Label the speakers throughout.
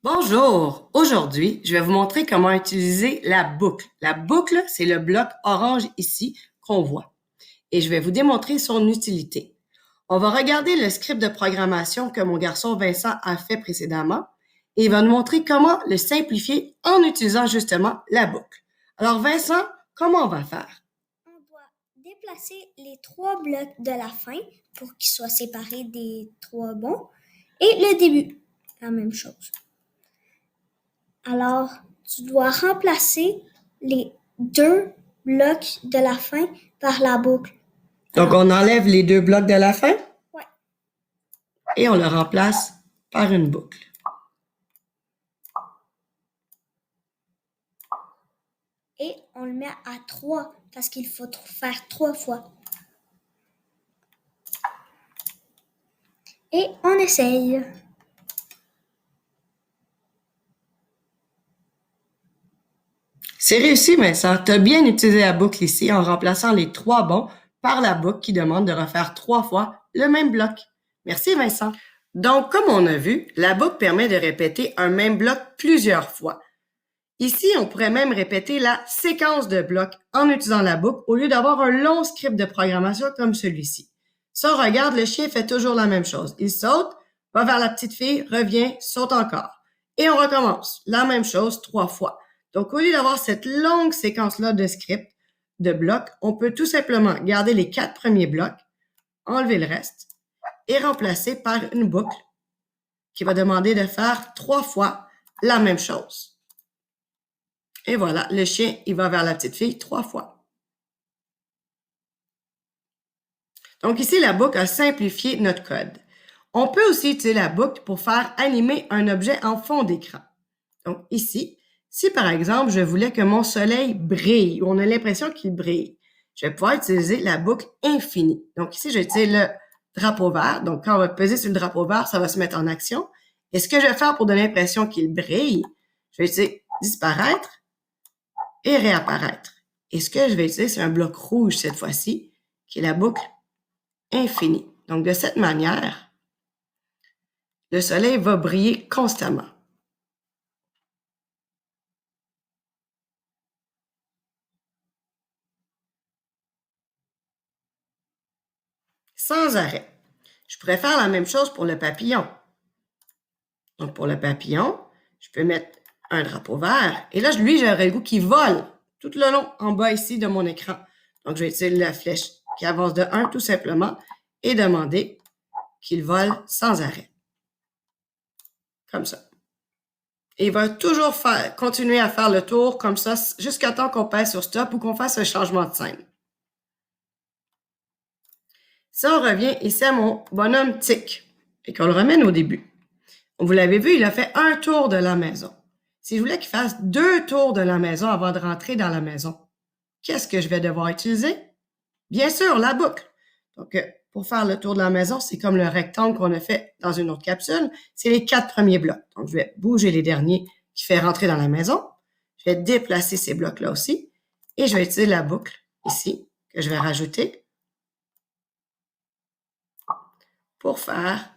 Speaker 1: Bonjour! Aujourd'hui, je vais vous montrer comment utiliser la boucle. La boucle, c'est le bloc orange ici qu'on voit. Et je vais vous démontrer son utilité. On va regarder le script de programmation que mon garçon Vincent a fait précédemment et il va nous montrer comment le simplifier en utilisant justement la boucle. Alors Vincent, comment on va faire?
Speaker 2: On doit déplacer les 3 blocs de la fin pour qu'ils soient séparés des 3 bons et le début, la même chose. Alors, tu dois remplacer les 2 blocs de la fin par la boucle.
Speaker 1: Donc on enlève les 2 blocs de la fin?
Speaker 2: Ouais.
Speaker 1: Et on le remplace par une boucle.
Speaker 2: Et on le met à 3 parce qu'il faut faire 3 fois. Et on essaye.
Speaker 1: C'est réussi, Vincent. Tu as bien utilisé la boucle ici en remplaçant les 3 bons par la boucle qui demande de refaire 3 fois le même bloc. Merci, Vincent. Donc, comme on a vu, la boucle permet de répéter un même bloc plusieurs fois. Ici, on pourrait même répéter la séquence de blocs en utilisant la boucle au lieu d'avoir un long script de programmation comme celui-ci. Ça, regarde, le chien fait toujours la même chose. Il saute, va vers la petite fille, revient, saute encore. Et on recommence. La même chose 3 fois. Donc, au lieu d'avoir cette longue séquence-là de script, de blocs, on peut tout simplement garder les 4 premiers blocs, enlever le reste et remplacer par une boucle qui va demander de faire 3 fois la même chose. Et voilà, le chien, il va vers la petite fille 3 fois. Donc ici, la boucle a simplifié notre code. On peut aussi utiliser la boucle pour faire animer un objet en fond d'écran. Donc ici, si par exemple, je voulais que mon soleil brille, ou on a l'impression qu'il brille, je vais pouvoir utiliser la boucle infinie. Donc ici, je vais utiliser le drapeau vert. Donc quand on va peser sur le drapeau vert, ça va se mettre en action. Et ce que je vais faire pour donner l'impression qu'il brille, je vais utiliser disparaître et réapparaître. Et ce que je vais utiliser, c'est un bloc rouge cette fois-ci, qui est la boucle infinie. Donc de cette manière, le soleil va briller constamment. Sans arrêt. Je pourrais faire la même chose pour le papillon. Donc, pour le papillon, je peux mettre un drapeau vert. Et là, lui, j'aurais le goût qu'il vole tout le long en bas ici de mon écran. Donc, je vais utiliser la flèche qui avance de 1 tout simplement et demander qu'il vole sans arrêt. Comme ça. Et il va toujours continuer à faire le tour comme ça jusqu'à temps qu'on pèse sur stop ou qu'on fasse un changement de scène. Si on revient ici à mon bonhomme tic et qu'on le ramène au début, vous l'avez vu, il a fait un tour de la maison. Si je voulais qu'il fasse 2 tours de la maison avant de rentrer dans la maison, qu'est-ce que je vais devoir utiliser? Bien sûr, la boucle. Donc, pour faire le tour de la maison, c'est comme le rectangle qu'on a fait dans une autre capsule. C'est les 4 premiers blocs. Donc, je vais bouger les derniers qui fait rentrer dans la maison. Je vais déplacer ces blocs-là aussi. Et je vais utiliser la boucle ici, que je vais rajouter pour faire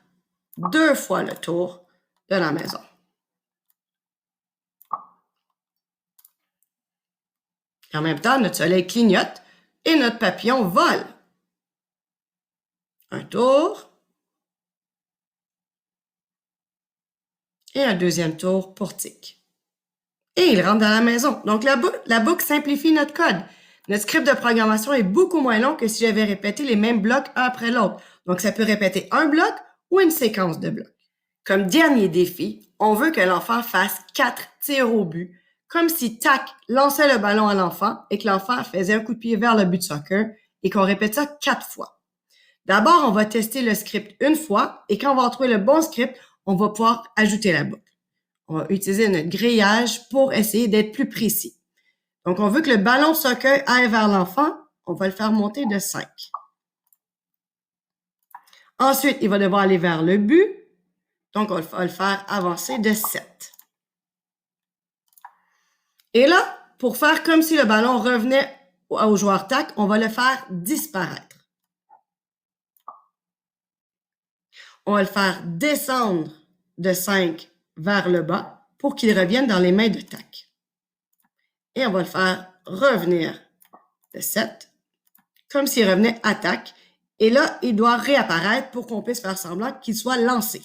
Speaker 1: 2 fois le tour de la maison. Et en même temps, notre soleil clignote et notre papillon vole. Un tour. Et un deuxième tour pour tic. Et il rentre dans la maison. Donc, la boucle simplifie notre code. Notre script de programmation est beaucoup moins long que si j'avais répété les mêmes blocs un après l'autre. Donc, ça peut répéter un bloc ou une séquence de blocs. Comme dernier défi, on veut que l'enfant fasse 4 tirs au but, comme si tac lançait le ballon à l'enfant et que l'enfant faisait un coup de pied vers le but de soccer et qu'on répète ça 4 fois. D'abord, on va tester le script une fois et quand on va trouver le bon script, on va pouvoir ajouter la boucle. On va utiliser notre grillage pour essayer d'être plus précis. Donc, on veut que le ballon de soccer aille vers l'enfant. On va le faire monter de 5. Ensuite, il va devoir aller vers le but. Donc, on va le faire avancer de 7. Et là, pour faire comme si le ballon revenait au joueur tac, on va le faire disparaître. On va le faire descendre de 5 vers le bas. pour qu'il revienne dans les mains de Tac. Et on va le faire revenir de 7, comme s'il revenait à Tac. Et là, il doit réapparaître pour qu'on puisse faire semblant qu'il soit lancé.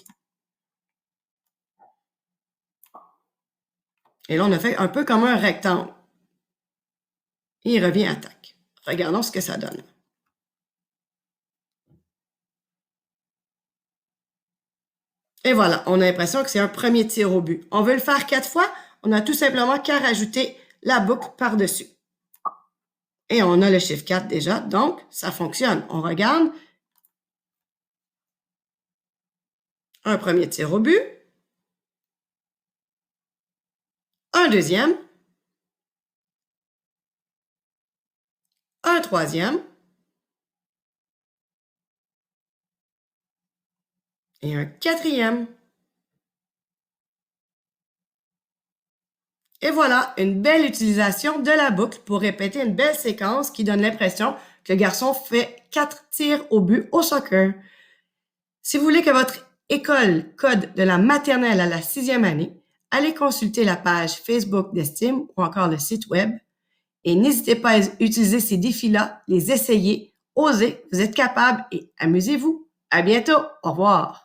Speaker 1: Et là, on a fait un peu comme un rectangle. Et il revient à Tac. Regardons ce que ça donne. Et voilà, on a l'impression que c'est un premier tir au but. On veut le faire 4 fois, on a tout simplement qu'à rajouter la boucle par-dessus. Et on a le chiffre 4 déjà, donc ça fonctionne. On regarde. Un premier tir au but. Un deuxième. Un troisième. Et un quatrième. Et voilà, une belle utilisation de la boucle pour répéter une belle séquence qui donne l'impression que le garçon fait 4 tirs au but au soccer. Si vous voulez que votre école code de la maternelle à la 6e année, allez consulter la page Facebook d'Estime ou encore le site web. Et n'hésitez pas à utiliser ces défis-là, les essayer, osez, vous êtes capable et amusez-vous. À bientôt. Au revoir.